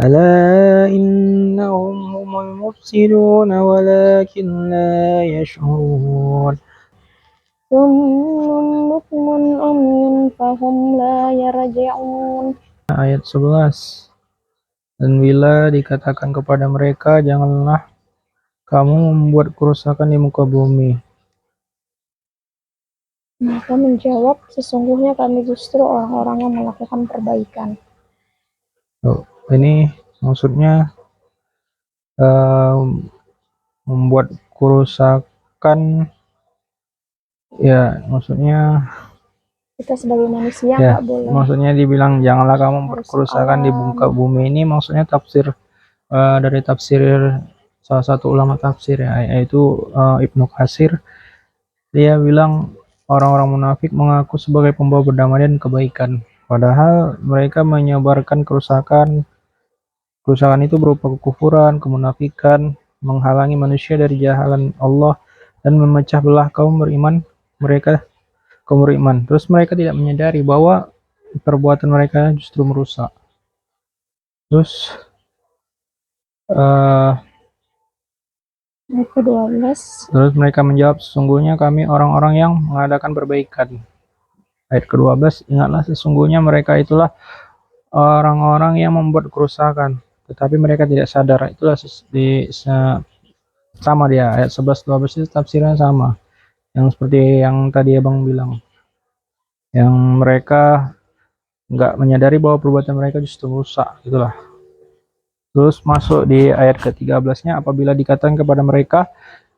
ألا إنهم هم المفسدون ولكن لا يشعرون. صم بكم عمي فهم لا يرجعون. Ayat 11. Dan bila dikatakan kepada mereka, janganlah kamu membuat kerusakan di muka bumi. Mereka menjawab, sesungguhnya kami justru orang-orang yang melakukan perbaikan. Ini maksudnya membuat kerusakan, ya maksudnya Kita sebagai manusia ya nggak boleh maksudnya dibilang janganlah kamu membuat merusak kerusakan di muka alam. bumi. Ini maksudnya tafsir dari tafsir salah satu ulama tafsir ya, yaitu Ibnu Katsir. Dia bilang orang-orang munafik mengaku sebagai pembawa perdamaian dan kebaikan, padahal mereka menyebarkan kerusakan. Kerusakan itu berupa kekufuran, kemunafikan, menghalangi manusia dari jalan Allah, dan memecah belah kaum beriman. Kaum beriman. Terus mereka tidak menyadari bahwa perbuatan mereka justru merusak. Terus uh, Ayat ke-12. terus mereka menjawab, sesungguhnya kami orang-orang yang mengadakan perbaikan. Ayat ke-12, ingatlah sesungguhnya mereka itulah orang-orang yang membuat kerusakan, tetapi mereka tidak sadar. Itulah sama dia, ayat 11 12 itu tafsirnya sama. Yang seperti yang tadi Abang bilang. Yang mereka nggak menyadari bahwa perbuatan mereka justru rusak, gitulah. Terus masuk di ayat ke-13-nya, apabila dikatakan kepada mereka,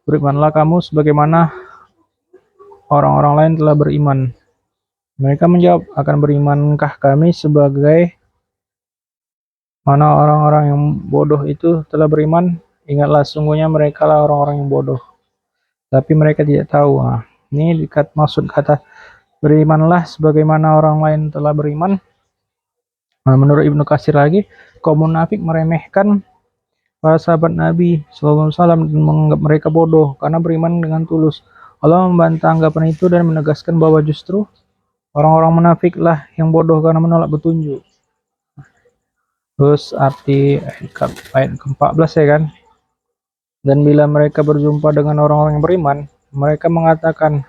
berimanlah kamu sebagaimana orang-orang lain telah beriman. Mereka menjawab, akan berimankah kami sebagai mana orang-orang yang bodoh itu telah beriman? Ingatlah, sungguhnya mereka lah orang-orang yang bodoh. Tapi mereka tidak tahu. Nah, ini maksud kata berimanlah sebagaimana orang lain telah beriman. Nah, menurut Ibnu Katsir lagi, kaum munafik meremehkan para sahabat Nabi SAW dan menganggap mereka bodoh karena beriman dengan tulus. Allah membantah anggapan itu dan menegaskan bahwa justru orang-orang munafiklah yang bodoh karena menolak petunjuk. Terus arti ayat ke-14 ya kan. Dan bila mereka berjumpa dengan orang-orang yang beriman, mereka mengatakan,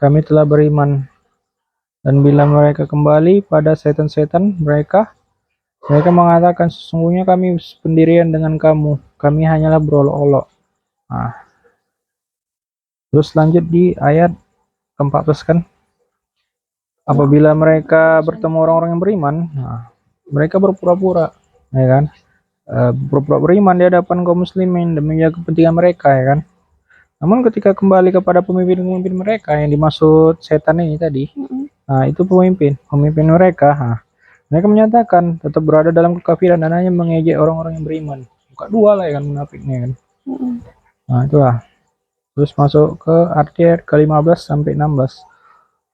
kami telah beriman. Dan bila mereka kembali pada setan-setan mereka mengatakan, sesungguhnya kami pendirian dengan kamu, kami hanyalah berolok-olok. Nah, terus lanjut di ayat ke-14 kan, apabila mereka bertemu orang-orang yang beriman, nah, mereka berpura-pura, ya kan, berpura-pura beriman di hadapan kaum muslimin demi menjaga kepentingan mereka, ya kan. Namun ketika kembali kepada pemimpin-pemimpin mereka yang dimaksud setan ini tadi, nah itu pemimpin mereka, nah, mereka menyatakan tetap berada dalam kekafiran dan hanya mengejek orang-orang yang beriman. Buka dua lah ya kan munafiknya kan. Nah itulah. Terus masuk ke ayat ke-15 sampai 16.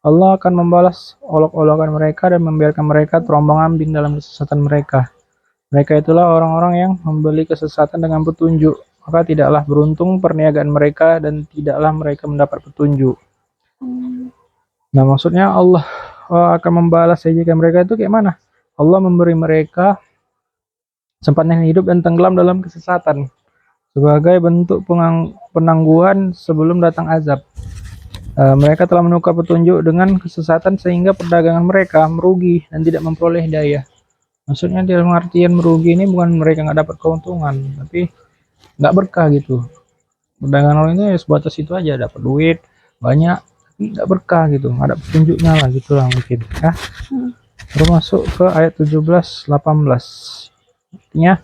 Allah akan membalas olok-olokan mereka dan membiarkan mereka terombang-ambing dalam kesesatan mereka. Mereka itulah orang-orang yang membeli kesesatan dengan petunjuk. Maka tidaklah beruntung perniagaan mereka dan tidaklah mereka mendapat petunjuk. Nah maksudnya Allah akan membalas ejekan mereka itu kayak mana? Allah memberi mereka sempatnya hidup dan tenggelam dalam kesesatan sebagai bentuk penangguhan sebelum datang azab. Mereka telah menukar petunjuk dengan kesesatan sehingga perdagangan mereka merugi dan tidak memperoleh hidayah. Maksudnya dalam artian merugi ini bukan mereka nggak dapat keuntungan, tapi nggak berkah gitu. Perdagangan orang itu ya sebatas itu aja, dapat duit banyak, tapi nggak berkah gitu, nggak ada petunjuknya lah gitulah mungkin. Ya. Terus masuk ke ayat 17-18. Artinya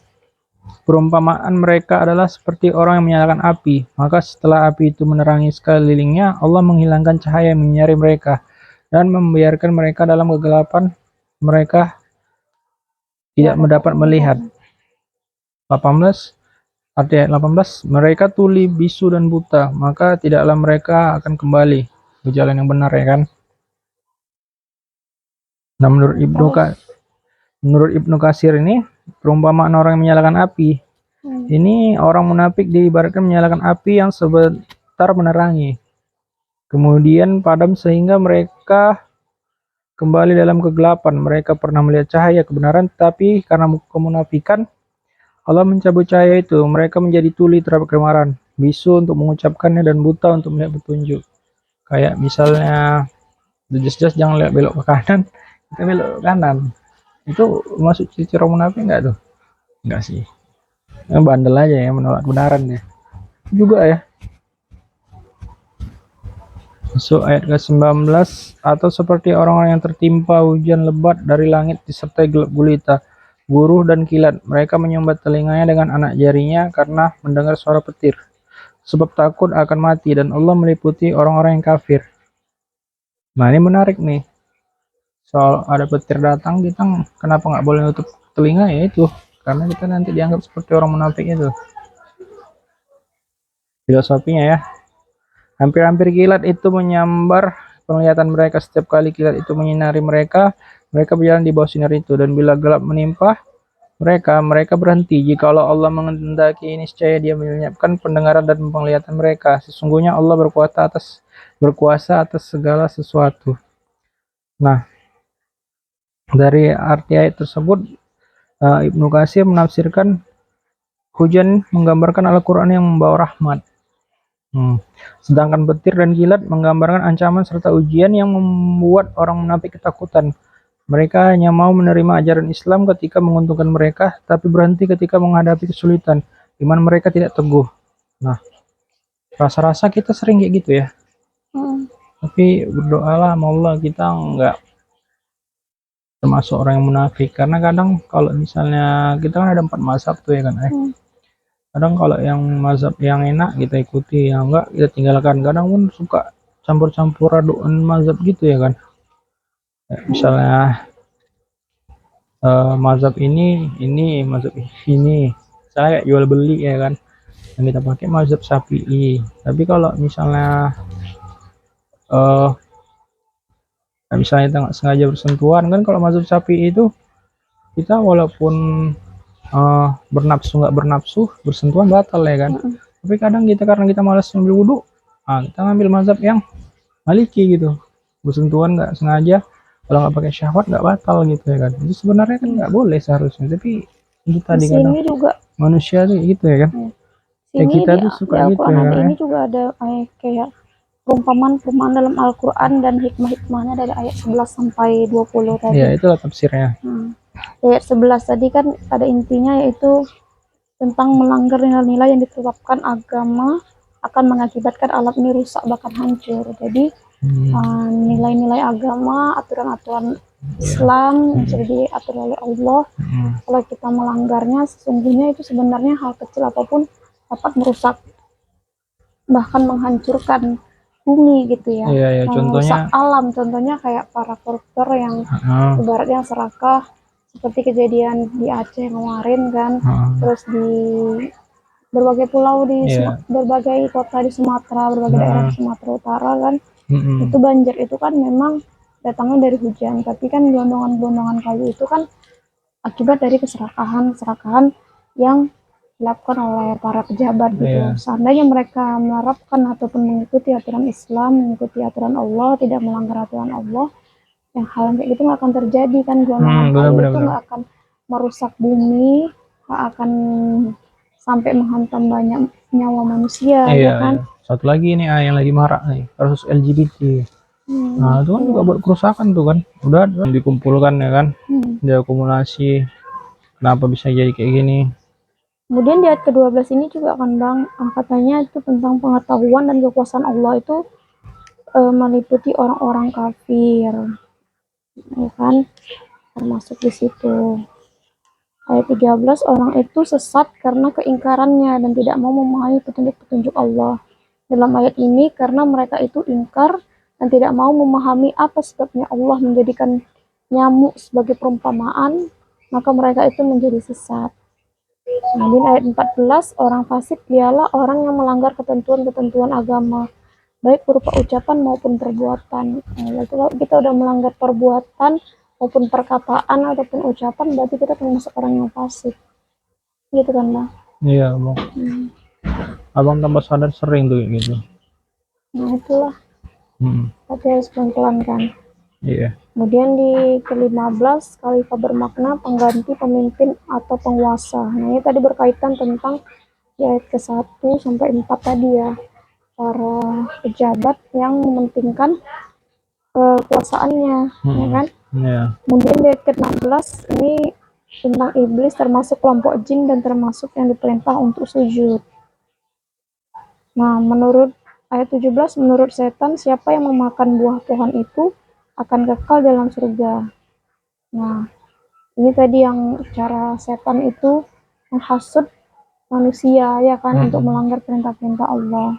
perumpamaan mereka adalah seperti orang yang menyalakan api, maka setelah api itu menerangi sekelilingnya, Allah menghilangkan cahaya yang menyinari mereka dan membiarkan mereka dalam kegelapan. Mereka tidak mendapat melihat. 18 ayat 18, mereka tuli, bisu dan buta, maka tidaklah mereka akan kembali ke jalan yang benar, ya kan. Nah, menurut Ibnu Katsir ini perumpamaan orang yang menyalakan api. Ini orang munafik diibaratkan menyalakan api yang sebentar menerangi, kemudian padam sehingga mereka kembali dalam kegelapan. Mereka pernah melihat cahaya kebenaran, tapi karena kemunafikan Allah mencabut cahaya itu, mereka menjadi tuli terhadap kebenaran, bisu untuk mengucapkannya dan buta untuk melihat petunjuk. Kayak misalnya, jelas-jelas jangan lihat belok ke kanan, kita belok ke kanan. Itu masuk ciri orang munafik nggak tuh? Nggak sih. Bandel aja ya, menolak kebenaran ya. Juga ya. Masuk ayat ke-19, atau seperti orang-orang yang tertimpa hujan lebat dari langit disertai gelap gulita, guruh dan kilat. Mereka menyumbat telinganya dengan anak jarinya karena mendengar suara petir. Sebab takut akan mati, dan Allah meliputi orang-orang yang kafir. Nah, ini menarik nih. Soal ada petir datang, kita kenapa nggak boleh nutup telinga ya itu? Karena kita nanti dianggap seperti orang munafik itu. Filosofinya ya. Hampir-hampir kilat itu menyambar penglihatan mereka. Setiap kali kilat itu menyinari mereka, mereka berjalan di bawah sinar itu. Dan bila gelap menimpa mereka, mereka berhenti. Jikalau Allah menghendaki, niscaya Dia menyiapkan pendengaran dan penglihatan mereka. Sesungguhnya Allah berkuasa atas segala sesuatu. Nah, dari arti ayat tersebut, Ibnu Katsir menafsirkan hujan menggambarkan Al-Quran yang membawa rahmat. Sedangkan petir dan kilat menggambarkan ancaman serta ujian yang membuat orang munafik ketakutan. Mereka hanya mau menerima ajaran Islam ketika menguntungkan mereka, tapi berhenti ketika menghadapi kesulitan. Iman mereka tidak teguh. Nah, rasa-rasa kita sering kayak gitu ya. Tapi berdoalah sama Allah kita nggak termasuk orang yang munafik. Karena kadang kalau misalnya kita kan ada 4 mazhab tuh ya kan. Kadang kalau yang mazhab yang enak kita ikuti, yang enggak kita tinggalkan. Kadang pun suka campur-campur aduan mazhab gitu ya kan. Misalnya mazhab ini mazhab ini. Misalnya kayak jual beli ya kan. Yang kita pakai mazhab Syafi'i. Tapi kalau misalnya misalnya kita nggak sengaja bersentuhan kan, kalau mazhab Syafi'i itu kita walaupun bernafsu nggak bernafsu, bersentuhan batal ya kan. Tapi kadang kita karena kita malas ngambil wudhu, kita ngambil mazhab yang Maliki gitu, bersentuhan nggak sengaja, kalau nggak pakai syahwat nggak batal gitu ya kan. Itu sebenarnya kan nggak boleh seharusnya, tapi itu tadi kadang juga manusia tuh gitu ya kan. Kayak sini kita di, tuh suka di gitu Al-Quran ya ada kan. ini juga ada ayat kayak perumpamaan dalam Al-Quran dan hikmah-hikmahnya dari ayat 11 sampai 20 tadi. Iya, itu tafsirnya. Ayat 11 tadi kan pada intinya yaitu tentang melanggar nilai-nilai yang ditetapkan agama akan mengakibatkan alam ini rusak bahkan hancur. Jadi nilai-nilai agama, aturan-aturan Islam yang sudah diatur oleh Allah, kalau kita melanggarnya sesungguhnya itu sebenarnya hal kecil apapun dapat merusak bahkan menghancurkan bumi gitu ya. Iya, merusak contohnya alam, contohnya kayak para koruptor yang ibaratnya serakah seperti kejadian di Aceh kemarin kan, terus di berbagai pulau di berbagai kota di Sumatera, berbagai daerah di Sumatera Utara kan, itu banjir itu kan memang datangnya dari hujan, tapi kan gelondongan-gelondongan kayu itu kan akibat dari keserakahan yang dilakukan oleh para pejabat gitu. Seandainya mereka menerapkan ataupun mengikuti aturan Islam, mengikuti aturan Allah, tidak melanggar aturan Allah, yang hal kayak gitu nggak akan terjadi kan. Gelondongan kayu itu nggak akan merusak bumi, nggak akan sampai menghantam banyak nyawa manusia ya kan. Satu lagi nih yang lagi marak nih, kasus LGBT. Nah itu kan juga buat kerusakan tuh kan, udah dikumpulkan ya kan, diakumulasi, kenapa bisa jadi kayak gini. Kemudian di ayat ke-12 ini juga kan Bang, katanya itu tentang pengetahuan dan kekuasaan Allah itu meliputi orang-orang kafir, ya kan, termasuk di situ. Ayat 13, orang itu sesat karena keingkarannya dan tidak mau memahami petunjuk-petunjuk Allah. Dalam ayat ini karena mereka itu ingkar dan tidak mau memahami apa sebabnya Allah menjadikan nyamuk sebagai perumpamaan, maka mereka itu menjadi sesat. Kemudian ayat 14, orang fasik dialah orang yang melanggar ketentuan-ketentuan agama, baik berupa ucapan maupun perbuatan. Kalau kita udah melanggar perbuatan maupun perkataan ataupun ucapan, berarti kita termasuk orang yang fasik. Gitu kan, Bang? Iya, Bang. Abang tambah sadar sering tuh gitu. Nah, itulah. Tapi harus pelan-pelan kan. Iya. Kemudian di ke-15, khalifah bermakna pengganti pemimpin atau penguasa. Nah, ini tadi berkaitan tentang di ayat ke-1 sampai 4 tadi ya. Para pejabat yang mementingkan kekuasaannya, ya kan? Ya. Kemudian di ayat ke-16 ini tentang iblis termasuk kelompok jin dan termasuk yang diperintah untuk sujud. Nah, menurut ayat 17, menurut setan, siapa yang memakan buah pohon itu akan kekal dalam surga. Nah, ini tadi yang cara setan itu menghasut manusia, ya kan, untuk melanggar perintah-perintah Allah.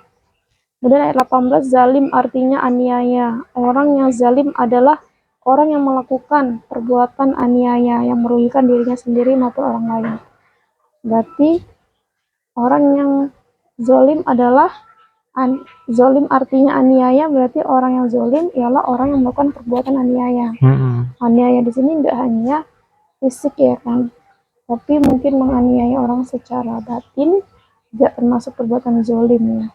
Kemudian ayat 18, zalim artinya aniaya. Orang yang zalim adalah orang yang melakukan perbuatan aniaya yang merugikan dirinya sendiri maupun orang lain. Berarti orang yang zalim adalah zalim artinya aniaya, berarti orang yang zalim ialah orang yang melakukan perbuatan aniaya. Aniaya di sini tidak hanya fisik ya kan, tapi mungkin menganiaya orang secara batin tidak termasuk perbuatan zalim ya.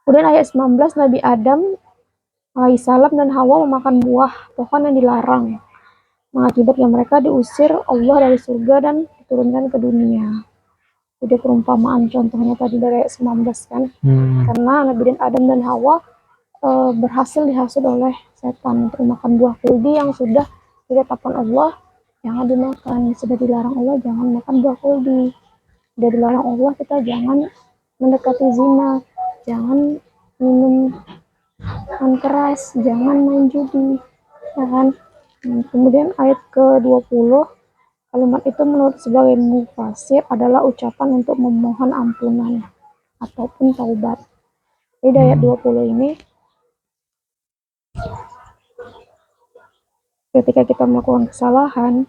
Kemudian ayat 19, Nabi Adam alaihissalam dan Hawa memakan buah pohon yang dilarang, mengakibatkan mereka diusir Allah dari surga dan diturunkan ke dunia. Jadi perumpamaan contohnya tadi dari ayat 19 kan, karena Nabi Adam dan Hawa berhasil dihasut oleh setan untuk makan buah kuldi yang sudah ditetapkan Allah jangan dimakan, sudah dilarang Allah jangan makan buah kuldi, sudah dilarang Allah kita jangan mendekati zina, jangan minum keras, jangan main judi, ya kan. Kemudian ayat ke-20, kalimat itu menurut sebagian mufasir adalah ucapan untuk memohon ampunan ataupun taubat. Jadi ayat 20 ini ketika kita melakukan kesalahan,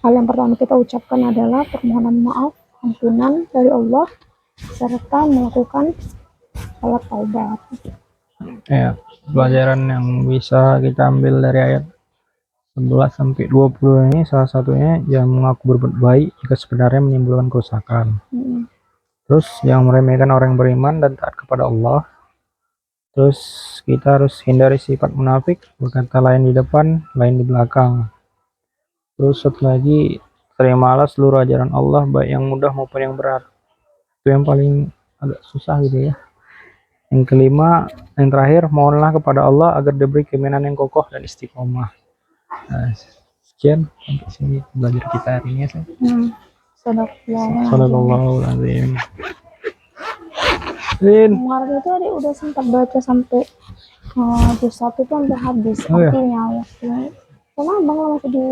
hal yang pertama kita ucapkan adalah permohonan maaf, ampunan dari Allah, serta melakukan salat taubat. Ya, pelajaran yang bisa kita ambil dari ayat 11 sampai 20 ini salah satunya yang mengaku berbuat baik jika sebenarnya menimbulkan kerusakan. Terus yang meremehkan orang yang beriman dan taat kepada Allah. Terus kita harus hindari sifat munafik, berkata lain di depan, lain di belakang. Terus satu lagi, terimalah seluruh ajaran Allah, baik yang mudah maupun yang berat. Itu yang paling agak susah gitu ya. Yang kelima, yang terakhir, mohonlah kepada Allah agar diberi keimanan yang kokoh dan istiqomah. Nah, sekian sampai sini belajar kita hari ini ya. Sadaqallahul azim. Kemarin itu adik udah sempat baca sampai juz 1 tuh sampai habis. Artinya waktu sama abang masih di